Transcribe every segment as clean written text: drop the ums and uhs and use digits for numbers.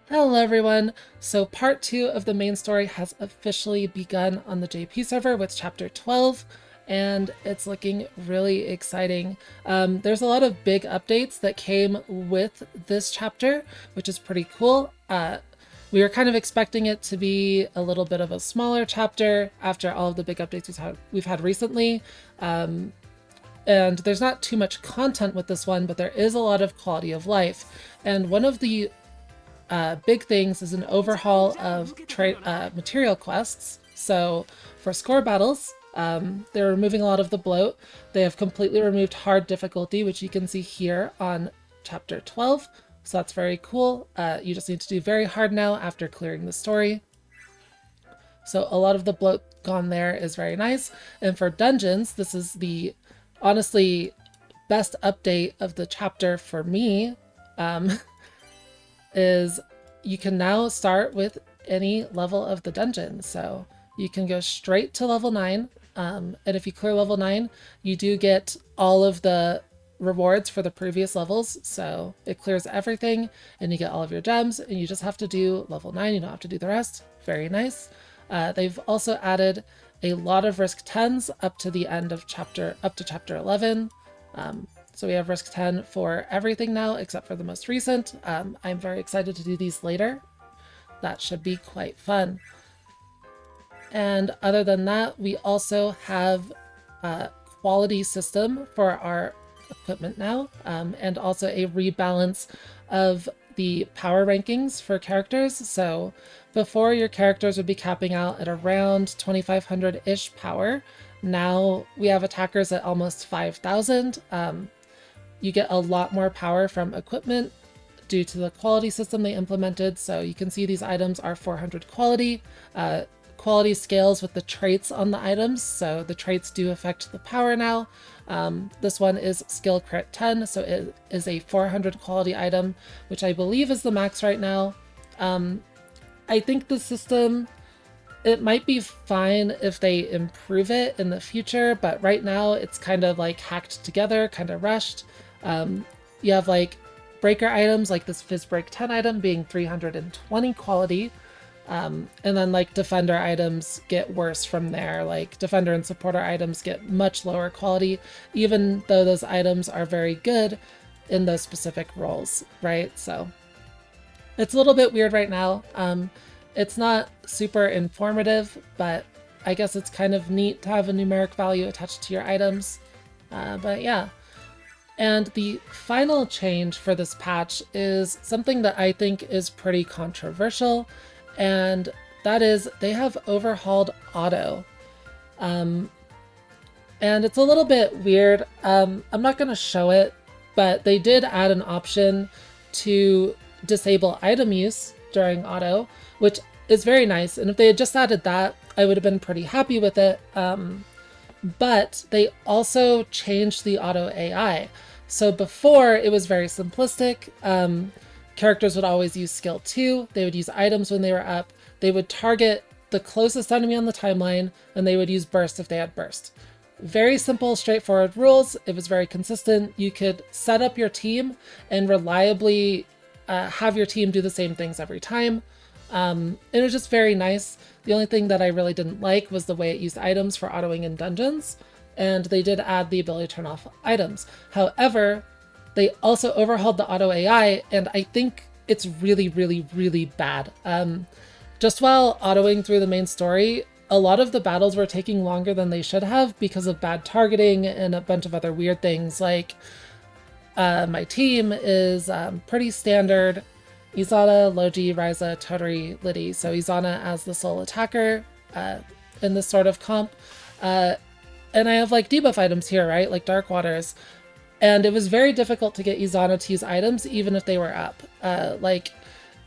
Hello everyone! So part 2 of the main story has officially begun on the JP server with chapter 12, and it's looking really exciting. There's a lot of big updates that came with this chapter, which is pretty cool. We were kind of expecting it to be a little bit of a smaller chapter after all of the big updates we've had recently. And there's not too much content with this one, but there is a lot of quality of life. And one of the big things is an overhaul of material quests. So for score battles, they're removing a lot of the bloat. They have completely removed hard difficulty, which you can see here on chapter 12. So that's very cool. You just need to do very hard now after clearing the story. So a lot of the bloat gone there is very nice. And for dungeons, this is the honestly best update of the chapter for me. Is you can now start with any level of the dungeon. So you can go straight to level 9. And if you clear level 9, you do get all of the rewards for the previous levels. So it clears everything and you get all of your gems, and you just have to do level 9. You don't have to do the rest. Very nice. They've also added a lot of risk 10s up to the end of chapter 11. So we have risk 10 for everything now, except for the most recent. I'm very excited to do these later. That should be quite fun. And other than that, we also have a quality system for our equipment now, and also a rebalance of the power rankings for characters. So before, your characters would be capping out at around 2,500-ish power. Now we have attackers at almost 5,000. You get a lot more power from equipment due to the quality system they implemented. So you can see these items are 400 quality. Quality scales with the traits on the items, so the traits do affect the power now. This one is skill crit 10, so it is a 400 quality item, which I believe is the max right now. I think the system, it might be fine if they improve it in the future, but right now it's kind of like hacked together, kind of rushed. You have like breaker items like this Fizz Break 10 item being 320 quality, and then like defender items get worse from there. Like defender and supporter items get much lower quality, even though those items are very good in those specific roles, right? So it's a little bit weird right now. It's not super informative, but I guess it's kind of neat to have a numeric value attached to your items. But yeah. And the final change for this patch is something that I think is pretty controversial, and that is they have overhauled auto. And it's a little bit weird. I'm not going to show it, but they did add an option to disable item use during auto, which is very nice. And if they had just added that, I would have been pretty happy with it. But they also changed the auto AI. So before, it was very simplistic. Characters would always use skill 2. They would use items when they were up. They would target the closest enemy on the timeline, and they would use burst if they had burst. Very simple, straightforward rules. It was very consistent. You could set up your team and reliably have your team do the same things every time. It was just very nice. The only thing that I really didn't like was the way it used items for autoing in dungeons, and they did add the ability to turn off items. However, they also overhauled the auto AI, and I think it's really, really, really bad. Just while autoing through the main story, a lot of the battles were taking longer than they should have because of bad targeting and a bunch of other weird things. Like my team is pretty standard: Izana, Logi, Ryza, totri, Liddy. So Izana as the sole attacker in this sort of comp. And I have like debuff items here, right? Like Dark Waters. And it was very difficult to get Izana to use items even if they were up. Like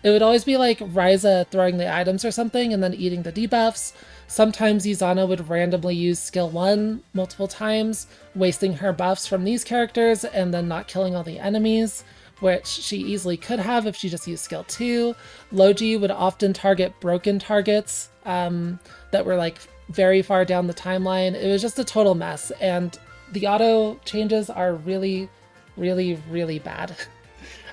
it would always be like Ryza throwing the items or something and then eating the debuffs. Sometimes Izana would randomly use skill 1 multiple times, wasting her buffs from these characters and then not killing all the enemies, which she easily could have if she just used skill 2. Logi would often target broken targets that were like very far down the timeline. It was just a total mess, and the auto changes are really, really, really bad.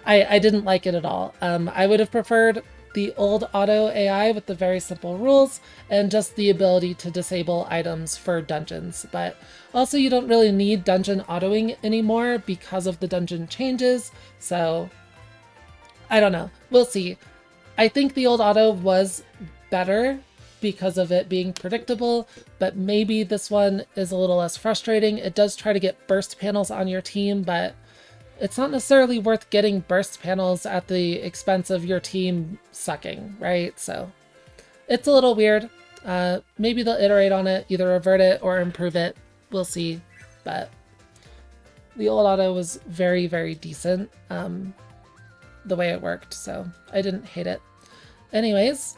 I didn't like it at all. I would have preferred the old auto AI with the very simple rules and just the ability to disable items for dungeons. But also you don't really need dungeon autoing anymore because of the dungeon changes. So I don't know. We'll see. I think the old auto was better because of it being predictable, but maybe this one is a little less frustrating. It does try to get burst panels on your team, but it's not necessarily worth getting burst panels at the expense of your team sucking, right? So it's a little weird. Maybe they'll iterate on it, either revert it or improve it. We'll see. But the old auto was very, very decent the way it worked, so I didn't hate it. Anyways,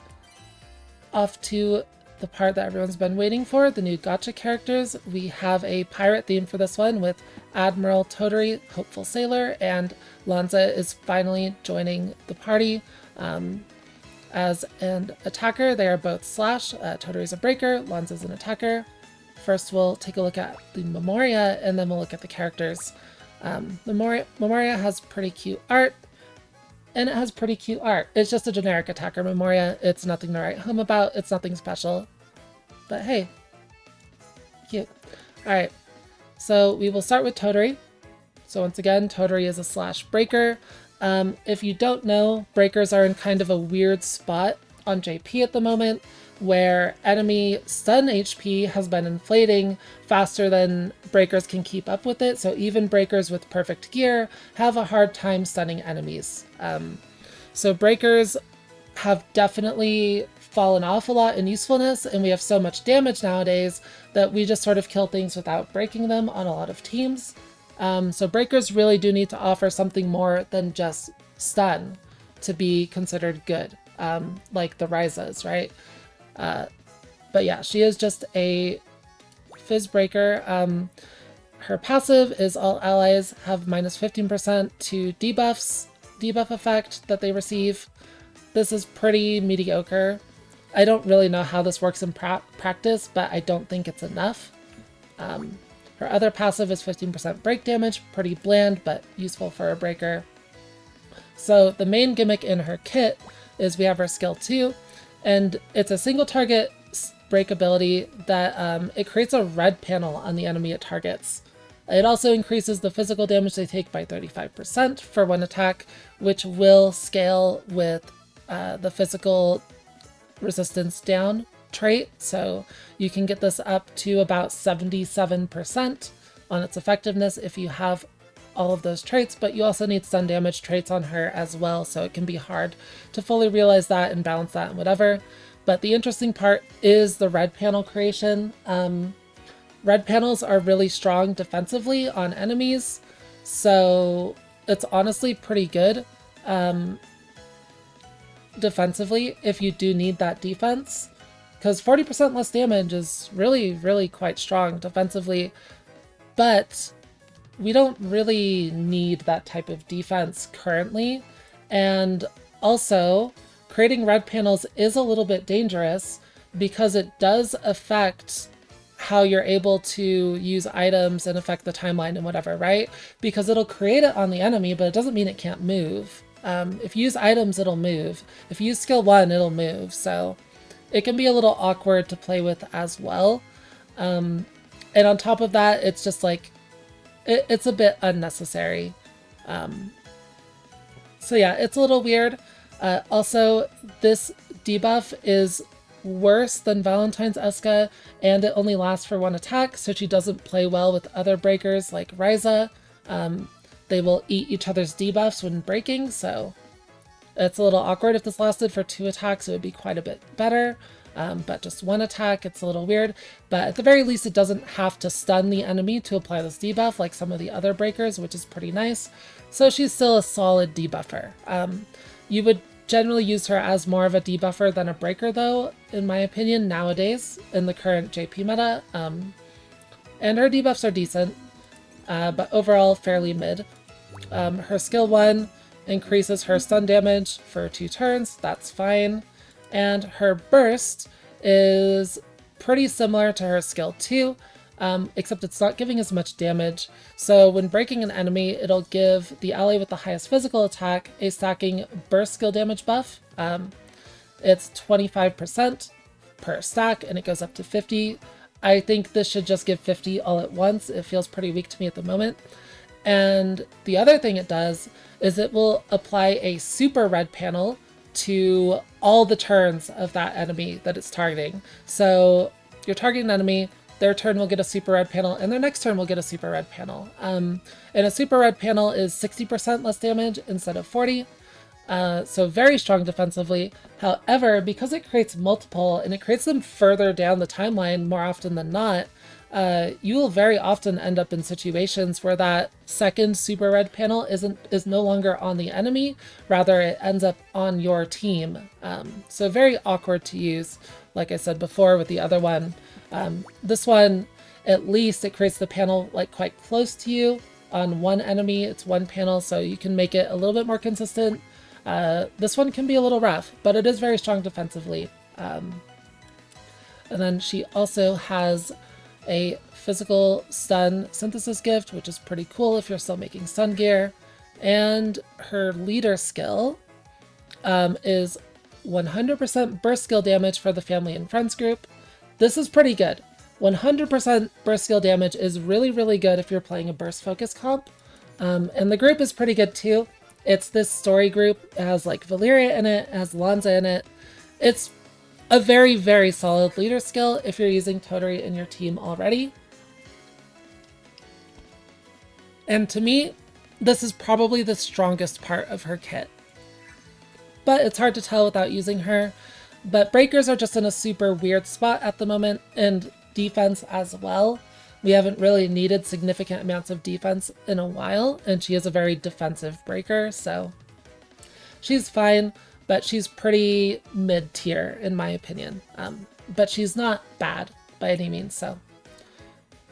off to the part that everyone's been waiting for, the new gacha characters. We have a pirate theme for this one with Admiral Totri, Hopeful Sailor, and Lanzhe is finally joining the party as an attacker. They are both slash. Totri is a breaker, Lanzhe is an attacker. First we'll take a look at the Memoria and then we'll look at the characters. Memoria has pretty cute art. And it has pretty cute art. It's just a generic attacker Memoria. It's nothing to write home about. It's nothing special. But hey, cute. Alright, so we will start with Totri. So once again, Totri is a slash breaker. If you don't know, breakers are in kind of a weird spot on JP at the moment, where enemy stun HP has been inflating faster than breakers can keep up with it, so even breakers with perfect gear have a hard time stunning enemies. So breakers have definitely fallen off a lot in usefulness, and we have so much damage nowadays that we just sort of kill things without breaking them on a lot of teams. So breakers really do need to offer something more than just stun to be considered good, like the Ryzas, right? But yeah, she is just a fizz breaker. Her passive is all allies have minus 15% to debuff effect that they receive. This is pretty mediocre. I don't really know how this works in practice, but I don't think it's enough. Her other passive is 15% break damage, pretty bland, but useful for a breaker. So the main gimmick in her kit is we have her skill 2, and it's a single target break ability that it creates a red panel on the enemy it targets. It also increases the physical damage they take by 35% for one attack, which will scale with the physical resistance down trait. So you can get this up to about 77% on its effectiveness if you have all of those traits, but you also need stun damage traits on her as well, so it can be hard to fully realize that and balance that and whatever. But the interesting part is the red panel creation. Red panels are really strong defensively on enemies, so it's honestly pretty good defensively if you do need that defense, because 40% less damage is really, really quite strong defensively, but we don't really need that type of defense currently. And also, creating red panels is a little bit dangerous because it does affect how you're able to use items and affect the timeline and whatever, right? Because it'll create it on the enemy, but it doesn't mean it can't move. If you use items, it'll move. If you use skill 1, it'll move. So it can be a little awkward to play with as well. And on top of that, it's just like, it's a bit unnecessary. So yeah, it's a little weird. Also, this debuff is worse than Valentine's Eska, and it only lasts for one attack, so she doesn't play well with other breakers like Ryza. They will eat each other's debuffs when breaking, so it's a little awkward. If this lasted for 2 attacks, it would be quite a bit better. But just 1 attack, it's a little weird. But at the very least, it doesn't have to stun the enemy to apply this debuff like some of the other breakers, which is pretty nice. So she's still a solid debuffer. You would generally use her as more of a debuffer than a breaker, though, in my opinion, nowadays, in the current JP meta. And her debuffs are decent, but overall fairly mid. Her skill 1 increases her stun damage for 2 turns, that's fine. And her burst is pretty similar to her skill 2. except it's not giving as much damage. So when breaking an enemy, it'll give the ally with the highest physical attack a stacking burst skill damage buff. It's 25% per stack, and it goes up to 50. I think this should just give 50 all at once. It feels pretty weak to me at the moment. And the other thing it does is it will apply a super red panel to all the turns of that enemy that it's targeting. So you're targeting an enemy, their turn will get a super red panel, and their next turn will get a super red panel. And a super red panel is 60% less damage instead of 40. So very strong defensively. However, because it creates multiple and it creates them further down the timeline more often than not, you will very often end up in situations where that second super red panel is no longer on the enemy, rather it ends up on your team. So very awkward to use, like I said before with the other one. This one, at least it creates the panel like quite close to you. On one enemy, it's one panel, so you can make it a little bit more consistent. This one can be a little rough, but it is very strong defensively. And then she also has a physical stun synthesis gift, which is pretty cool if you're still making stun gear. And her leader skill is 100% burst skill damage for the family and friends group. This is pretty good. 100% burst skill damage is really, really good if you're playing a burst focus comp. And the group is pretty good too. It's this story group. It has like Valeria in it, it has Lanzhe in it. It's a very, very solid leader skill if you're using totri in your team already. And to me, this is probably the strongest part of her kit. But it's hard to tell without using her. But breakers are just in a super weird spot at the moment, and defense as well. We haven't really needed significant amounts of defense in a while, and she is a very defensive breaker, so she's fine, but she's pretty mid-tier in my opinion. But she's not bad by any means, so.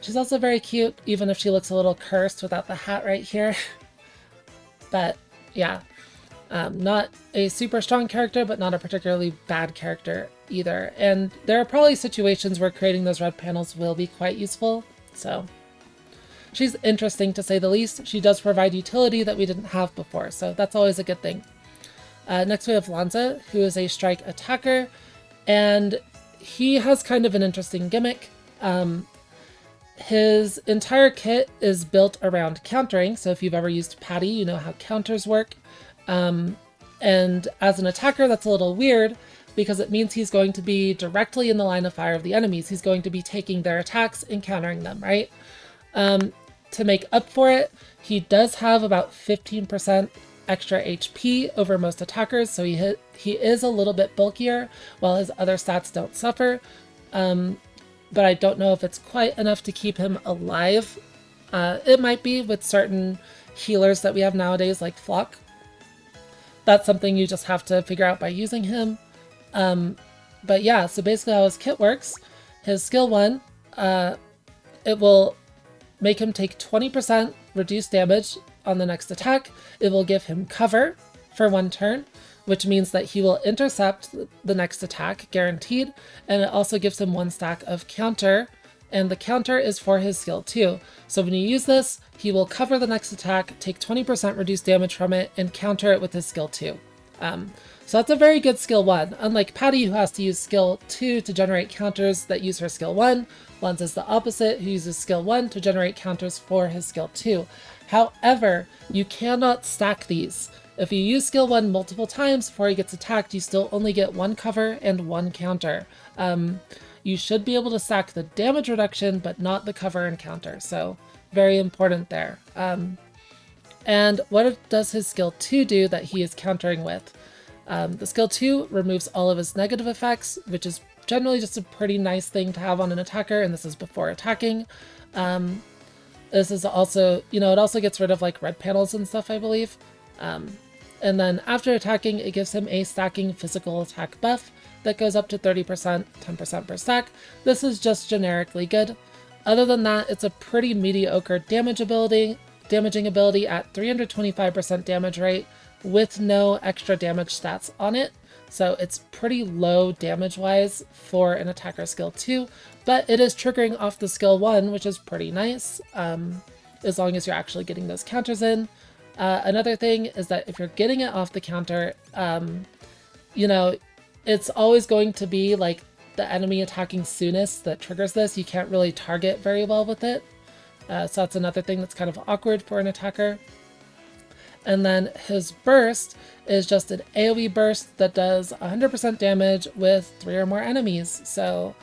She's also very cute, even if she looks a little cursed without the hat right here. But yeah, not a super strong character, but not a particularly bad character either. And there are probably situations where creating those red panels will be quite useful. So she's interesting to say the least. She does provide utility that we didn't have before, so that's always a good thing. Next we have Lanzhe, who is a strike attacker, and he has kind of an interesting gimmick. His entire kit is built around countering, so if you've ever used Patty, you know how counters work. And as an attacker, that's a little weird because it means he's going to be directly in the line of fire of the enemies. He's going to be taking their attacks and countering them, right? To make up for it, he does have about 15% extra HP over most attackers, so he is a little bit bulkier while his other stats don't suffer. But I don't know if it's quite enough to keep him alive. It might be with certain healers that we have nowadays, like Flock. That's something you just have to figure out by using him. But yeah, so basically how his kit works, his skill 1, it will make him take 20% reduced damage on the next attack. It will give him cover for 1 turn, which means that he will intercept the next attack, guaranteed, and it also gives him 1 stack of counter, and the counter is for his skill 2. So when you use this, he will cover the next attack, take 20% reduced damage from it, and counter it with his skill 2. So that's a very good skill 1. Unlike Patty, who has to use skill 2 to generate counters that use her skill 1, Lanzhe is the opposite, who uses skill 1 to generate counters for his skill 2. However, you cannot stack these. If you use skill 1 multiple times before he gets attacked, you still only get 1 cover and 1 counter. You should be able to stack the damage reduction, but not the cover and counter, so very important there. And what does his skill 2 do that he is countering with? The skill 2 removes all of his negative effects, which is generally just a pretty nice thing to have on an attacker, and this is before attacking. This is also, it also gets rid of like red panels and stuff, I believe. And then after attacking, it gives him a stacking physical attack buff that goes up to 30%, 10% per stack. This is just generically good. Other than that, it's a pretty mediocre damaging ability at 325% damage rate with no extra damage stats on it. so it's pretty low damage-wise for an attacker skill 2, but it is triggering off the skill 1, which is pretty nice, as long as you're actually getting those counters in. Another thing is that if you're getting it off the counter, you know, it's always going to be like the enemy attacking soonest that triggers this. You can't really target very well with it. So that's another thing that's kind of awkward for an attacker. And then his burst is just an AoE burst that does 100% damage with 3 or more enemies. So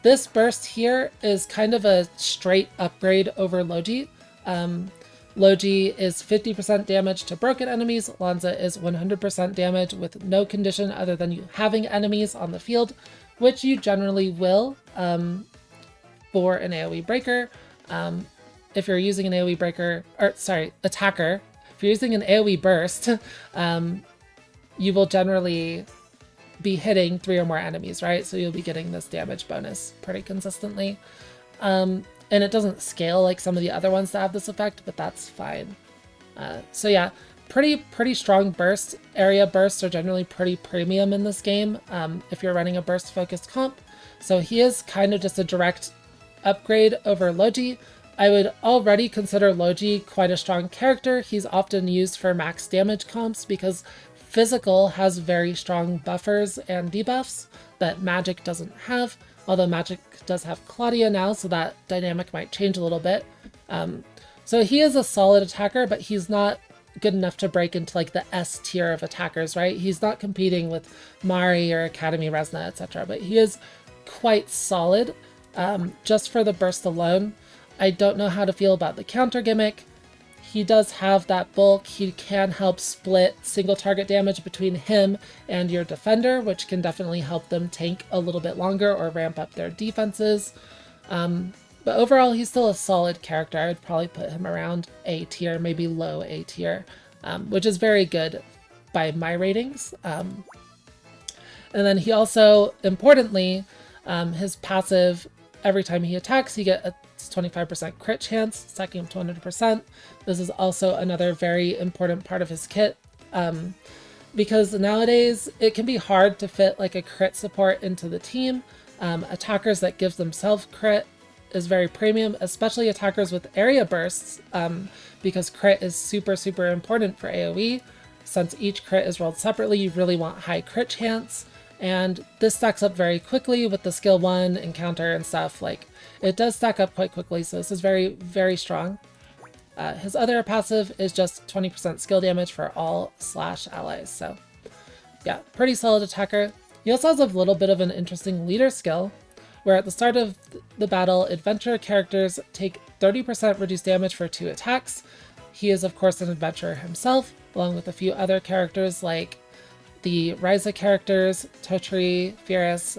this burst here is kind of a straight upgrade over Logi. Logi is 50% damage to broken enemies. Lanzhe is 100% damage with no condition other than you having enemies on the field, which you generally will for an AoE breaker. If you're using an AoE breaker, or sorry, attacker, if you're using an AoE burst, you will generally be hitting 3 or more enemies, right? So you'll be getting this damage bonus pretty consistently. And it doesn't scale like some of the other ones that have this effect, but that's fine. So yeah, pretty strong burst. Area bursts are generally pretty premium in this game if you're running a burst-focused comp. So he is kind of just a direct upgrade over Logi. I would already consider Logi quite a strong character. He's often used for max damage comps because physical has very strong buffers and debuffs that magic doesn't have. Although magic does have Claudia now, so that dynamic might change a little bit. So he is a solid attacker, but he's not good enough to break into like the S tier of attackers, right? He's not competing with Mari or Academy Resna, etc. But he is quite solid just for the burst alone. I don't know how to feel about the counter gimmick. He does have that bulk. He can help split single target damage between him and your defender, which can definitely help them tank a little bit longer or ramp up their defenses. But overall, he's still a solid character. I would probably put him around A tier, maybe low A tier, which is very good by my ratings. And then he also, importantly, his passive, every time he attacks, you get a 25% crit chance, stacking him to 100%. This is also another very important part of his kit, because nowadays it can be hard to fit like a crit support into the team. Attackers that gives themselves crit is very premium, especially attackers with area bursts, because crit is super important for AoE. Since each crit is rolled separately, you really want high crit chance, and this stacks up very quickly with the skill 1 encounter and stuff. Like, it does stack up quite quickly, so this is very strong. His other passive is just 20% skill damage for all /allies, so yeah, pretty solid attacker. He also has a little bit of an interesting leader skill, where at the start of the battle, adventurer characters take 30% reduced damage for 2 attacks. He is of course an adventurer himself, along with a few other characters like the Ryza characters, Totri, Fierce.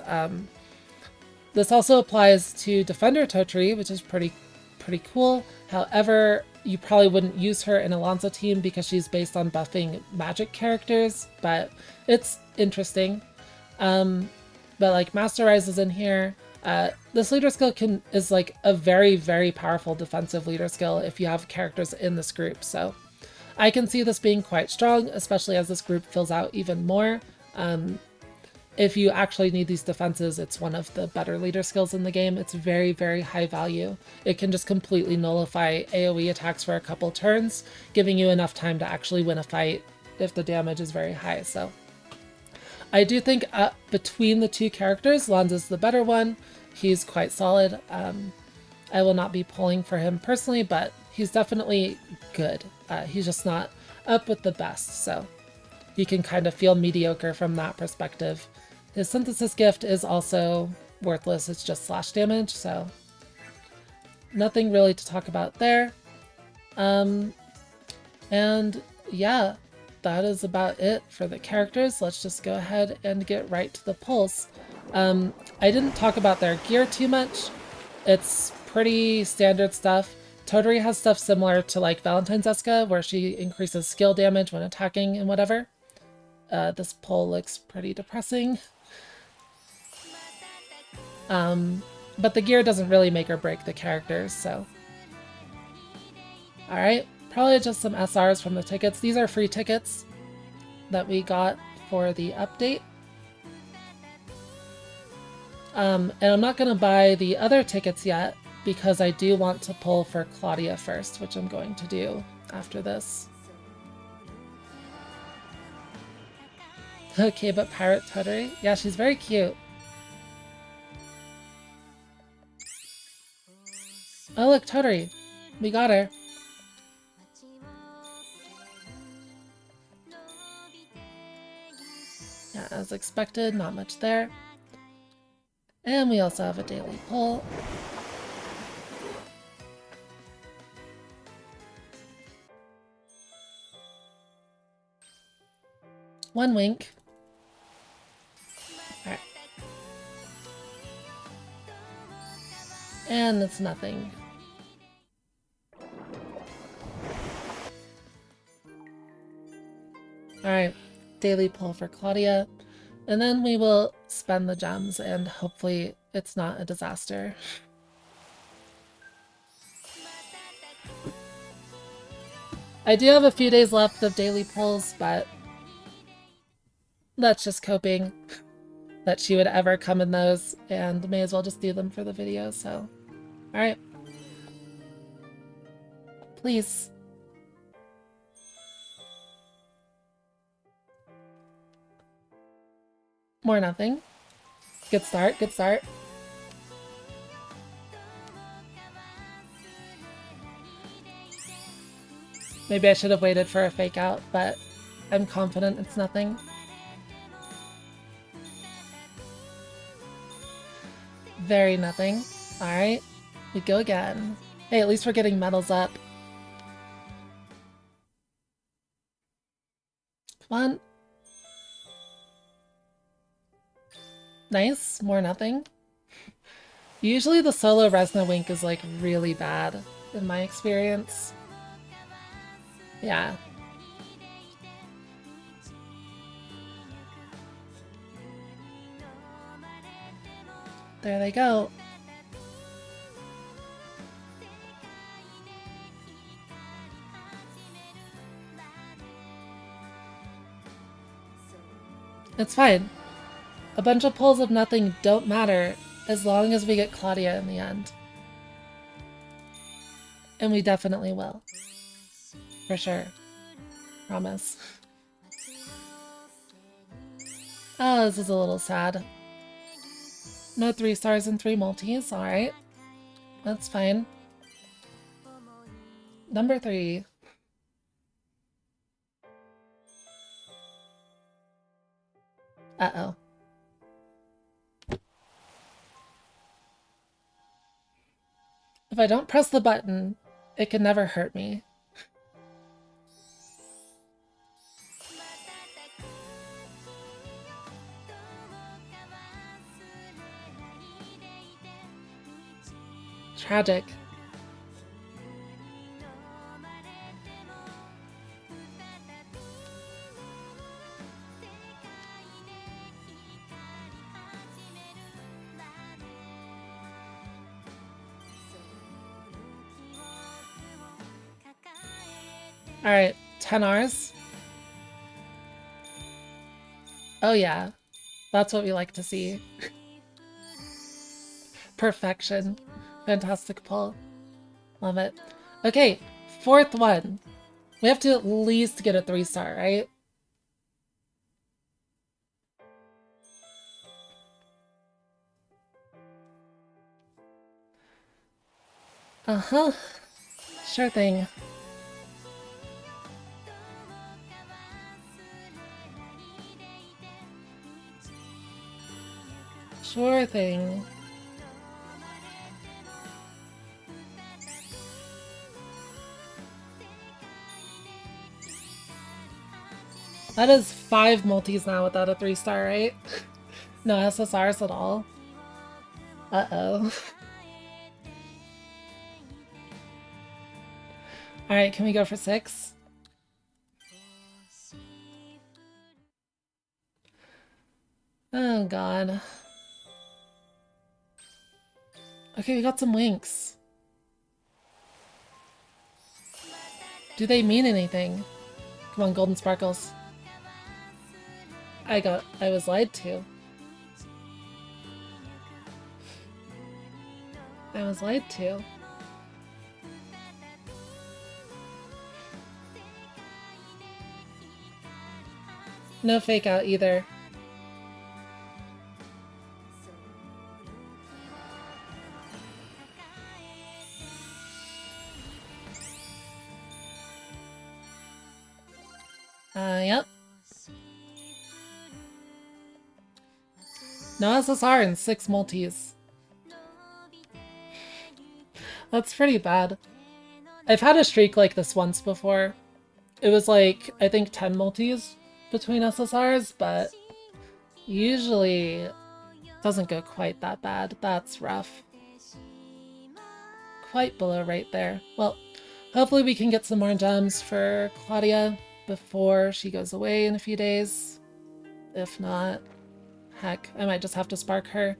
This also applies to Defender Totri, which is pretty cool. However, you probably wouldn't use her in a lanzhe team because she's based on buffing magic characters, but it's interesting. But like Master Rise is in here. This leader skill is like a very powerful defensive leader skill if you have characters in this group. So I can see this being quite strong, especially as this group fills out even more. If you actually need these defenses, it's one of the better leader skills in the game. It's very high value. It can just completely nullify AoE attacks for a couple turns, giving you enough time to actually win a fight if the damage is very high. So I do think between the two characters, Lanzhe's the better one. He's quite solid. I will not be pulling for him personally, but he's definitely good. He's just not up with the best, so you can kind of feel mediocre from that perspective. His synthesis gift is also worthless. It's just slash damage, so nothing really to talk about there. And yeah, that is about it for the characters. Let's just go ahead and get right to the pulls. I didn't talk about their gear too much. It's pretty standard stuff. Totri has stuff similar to like Valentine's Eska, where she increases skill damage when attacking and whatever. This pull looks pretty depressing. But the gear doesn't really make or break the characters, so. Alright, probably just some SRs from the tickets. These are free tickets that we got for the update. And I'm not going to buy the other tickets yet because I do want to pull for Claudia first, which I'm going to do after this. Okay, but Pirate Totri? Yeah, she's very cute. Oh, look, Totri. We got her. Yeah, as expected, not much there. And we also have a daily pull. One wink. Alright. And it's nothing. Alright, daily pull for Claudia. And then we will spend the gems and hopefully it's not a disaster. I do have a few days left of daily pulls, but that's just coping that she would ever come in those, and may as well just do them for the video, so. Alright. Please. More nothing. Good start, good start. Maybe I should have waited for a fake out, but I'm confident it's nothing. Very nothing. Alright, we go again. Hey, at least we're getting medals up. Come on. Nice, more nothing. Usually the solo Resna Wink is like really bad, in my experience. Yeah. There they go. It's fine. A bunch of pulls of nothing don't matter as long as we get Claudia in the end. And we definitely will. For sure. Promise. Oh, this is a little sad. No 3 stars and 3 multis, alright. That's fine. Number 3. Uh-oh. If I don't press the button, it can never hurt me. Tragic. Alright, 10 Rs. Oh yeah, that's what we like to see. Perfection. Fantastic pull. Love it. Okay, 4th one. We have to at least get a 3-star, right? Uh-huh. Sure thing. Sure thing. That is 5 multis now without a 3-star, right? No SSRs at all. Uh-oh. Alright, can we go for 6? Oh god. Okay, we got some winks. Do they mean anything? Come on, golden sparkles. I was lied to. I was lied to. No fake out either. Yep. No SSR and 6 multis. That's pretty bad. I've had a streak like this once before. It was like, I think 10 multis between SSRs, but usually it doesn't go quite that bad. That's rough. Quite below right there. Well, hopefully we can get some more gems for Claudia before she goes away in a few days. If not, heck, I might just have to spark her.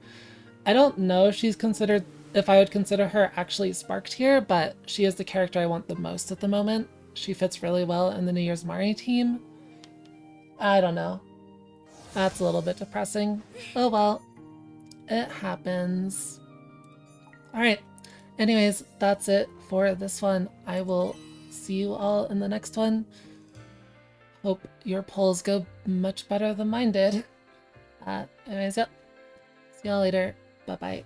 I don't know if I would consider her actually sparked here, but she is the character I want the most at the moment. She fits really well in the New Year's Mari team. I don't know. That's a little bit depressing. Oh well, it happens. Alright, anyways, that's it for this one. I will see you all in the next one. Hope your polls go much better than mine did. Anyways, yep. See y'all later. Bye-bye.